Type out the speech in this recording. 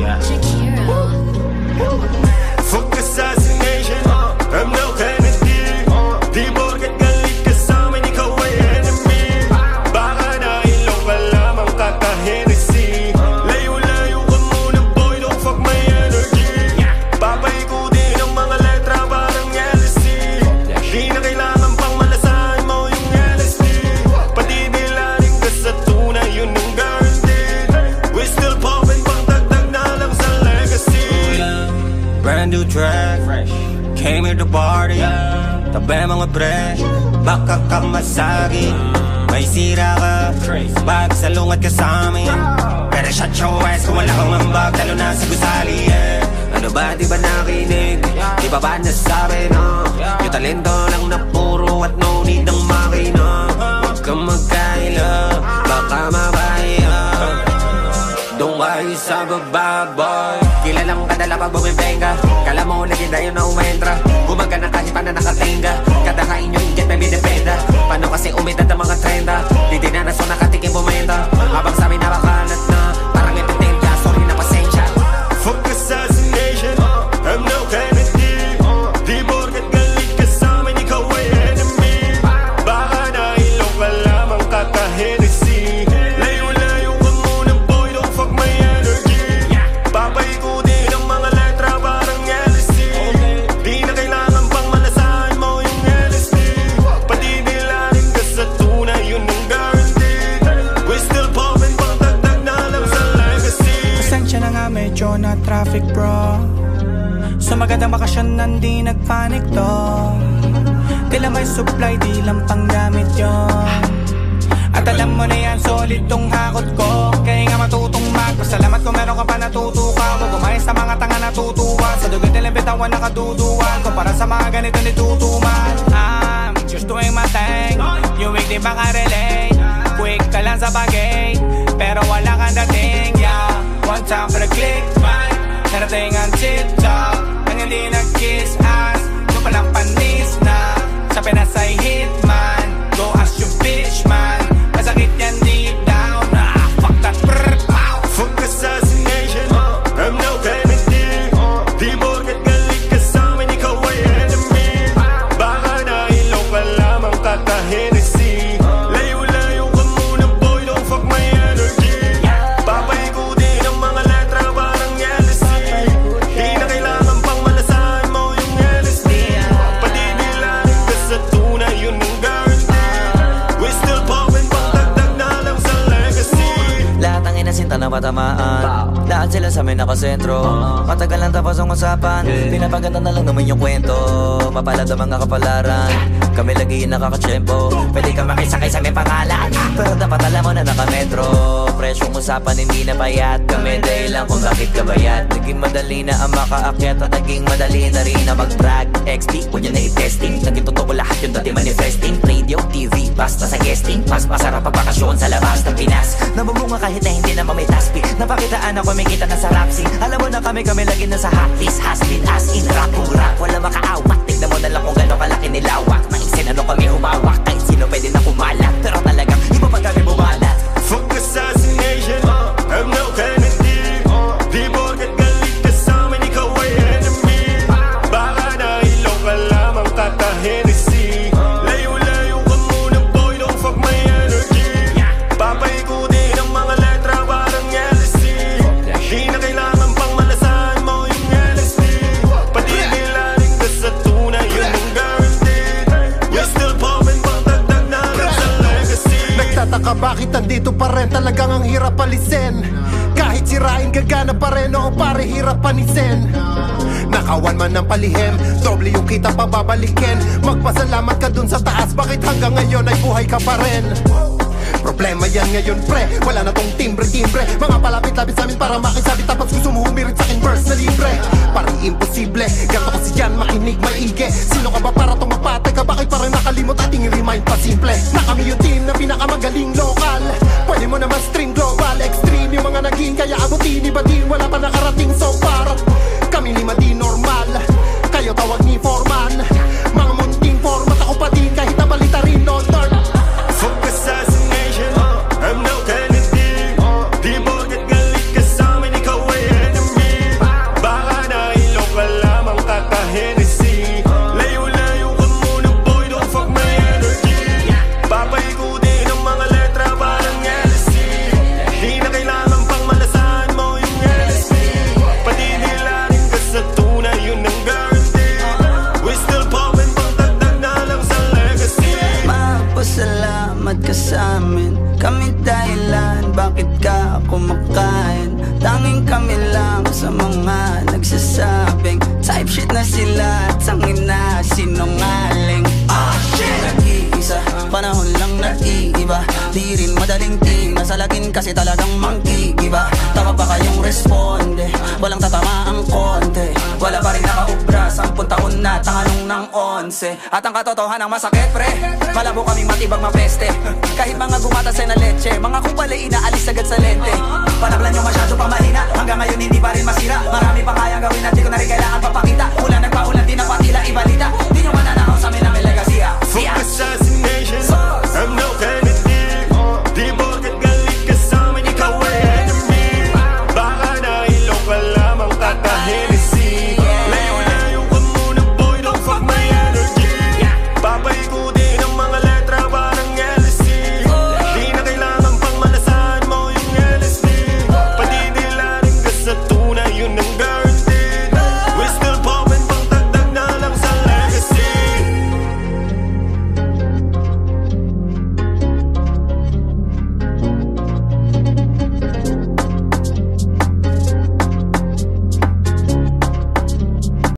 Shakira. Fuck assassination, I'm no Kennedy. Di porket galit ka sa'min, ikaw ay enemy. Baka nailaw ka lamang kaka-Hennessy. Layo-layo ka muna boy, don't fuck my energy. Papaikutin ang mga letra parang LSD. Di na kailangan pang malasahin mo yung LSD. Patidilanin ka sa tunay, yun ang guaranteed. We still poppin' pang dagdag na lang sa legacy. Brand new track, came here to party. Tabi mga pre, baka ka masagi. May sira ka, bag salungat ka sa'min. Pero shut your ass kung wala kang ambag, talo na sa gusali, yeah. Ano ba di ba nakinig? Di ba ba nasabi na yung talento lang na puro at no need ng makina. Huwag kang magkaila, baka mabaya. Doon kayo sa baba, boy. Kilalang kadala pag bumibenga. Kala mo legenda yun na umentra. Gumagana kahit pa na nakatenga. Kada kain nyo inget may binipenda. Paano kasi umidad ang mga trenda? Di dinanaso nakatikim bumenta. Habang sabi napakalat na parang epidemya, sorry na pasensya. Fuck assassination, I'm no Kennedy. Di porket galit ka sa'min, ikaw ay enemy. Baka nailaw ka lamang kaka-Hennessy. Layo-layo ka muna boy, don't fuck my energy. Papaikutin ang mga letra parang LSD. Di na kailangan pang malasahin mo yung LSD. Patidilanin ka sa tunay, yun ang guaranteed. We still poppin' pang dagdag na lang sa legacy. Pasensya na nga medyo na traffic bro. Sa magandang bakasyon nandi nagpanik to. Tila may supply di lang panggamit yun. At alam mo na yan solid tong hakot ko. Kaya nga matutong magpasalamat kung meron ka pa natutuka. Huwag umayos sa mga tanga natutuwa. Sa dugot nilang bitawan nakaduduan. Kumpara sa mga ganito nitutuman. I'm just doing my thing. Yung week di makarelate. Quick ka lang sa bagay, pero wala kang dating, yeah. One time for the click, man. Narating ang TikTok nang hindi nag-kiss ass. Yung palang panis na sa Pinas ay hitman. Go ask your bitch, man. Masakit yan deep down. Fuck that brrr, pow. Fuck assassination, I'm no Kennedy. Di porket galit ka sa'min, ikaw ay enemy. Baka nailaw ka lamang kaka-Hennessy. Layo-layo ka muna boy, don't fuck my energy. Papaikutin ang mga letra parang LSD. Di na kailangan pang malasahin mo yung LSD. Patidilanin ka sa tunay, yun ang guaranteed. We still poppin' pang dagdag na lang sa legacy. Lahat ng inasinta na matamaan. Lahat sila sa amin nakasentro. Matagal lang tapos ang usapan. Pinapaganda na lang naman yung kwento. Mapalad ang mga kapalaran. Kami lagi nakakatsyempo. Pwede ka makisakay sa may pangalan, pero dapat alam mo na nakametro. Presyong usapan hindi na payat. Kami dahilan kung bakit kabayat. Naging madali na ang makaakyat. At naging madali na rin na mag-brag. XP, huwag nyo na i-testing. Naging totoo lahat yung dati manifesting. Radio, TV, basta sa guesting. Mas masarap ang bakasyon sa labas ng Pinas. Nabubunga kahit na hindi naman may taspi. Napakitaan ako may kita na sa rap scene. Alam mo na kami lagi na sa hotlist. Has been as in rap, rap, wala makaawat. Tignan mo na lang kung gano'ng kalaki nilawak. Naisin ano kami humawak. Kahit sino pwede na kumalat. Pero talagang iba pa kami bumalat. Fuck assassination, I'm no Kennedy. Di porket galit ka sa'min, ikaw ay enemy. Baka nailaw ka lamang kaka-Hennessy. Layo-layo ka muna boy, don't fuck my energy. Papaikutin ang mga letra parang LSD. Di na kailangan pang malasahin mo yung LSD. Patidilanin ka sa tunay, yun ang guaranteed. We still poppin' pang dagdag na lang sa legacy. Nagtataka bakit nandito pa rin, talagang ang hirap alisin. Kahit sirain gagana pa rin, oo pare hirap panisin. Nakawan man ng palihim, doble yung kita pababalikin. Magpasalamat ka dun sa taas, bakit hanggang ngayon ay buhay ka pa rin? Problema yan ngayon pre, wala na tong timbre-timbre. Mga palapit-lapit sa amin para makisabi, tapos gusto mo humirit sa akin verse na libre. Parang imposible, ganto kasi yan makinig maigi. Sino ka ba para tong mapatay ka, bakit parang nakalimot ating remind pa simple. Na kami yung team na pinakamagaling lokal. Pwede mo naman stream global, extreme yung mga naging. Kaya abutin, iba din, wala pa nakarating so far. Kami lima di normal, kayo tawag ni Foreman. Mga munting format ako pa din, kahit nabalita rin no turn. Fuck assassination, I'm no Kennedy. Di porket galit ka sa'min, ikaw ay enemy. kami lang sa mga nagsasabing type shit na sila, tangin na sinungaling. Nag-iisa, panahon lang nag-iiba. Di rin madaling tingnan sa lagin kasi talagang manggigiba. Tama pa kayong responde, walang tatama ang konti. Wala pa rin nakaubra, 10 taon na tanganong ng 11. At ang katotohanan ang masakit pre, malabo kaming matibang mapeste. Kahit mga gumatas ay na leche, mga kupal ay inaalis agad sa lente. Panablan nyo masyado pa mahina, hanggang ngayon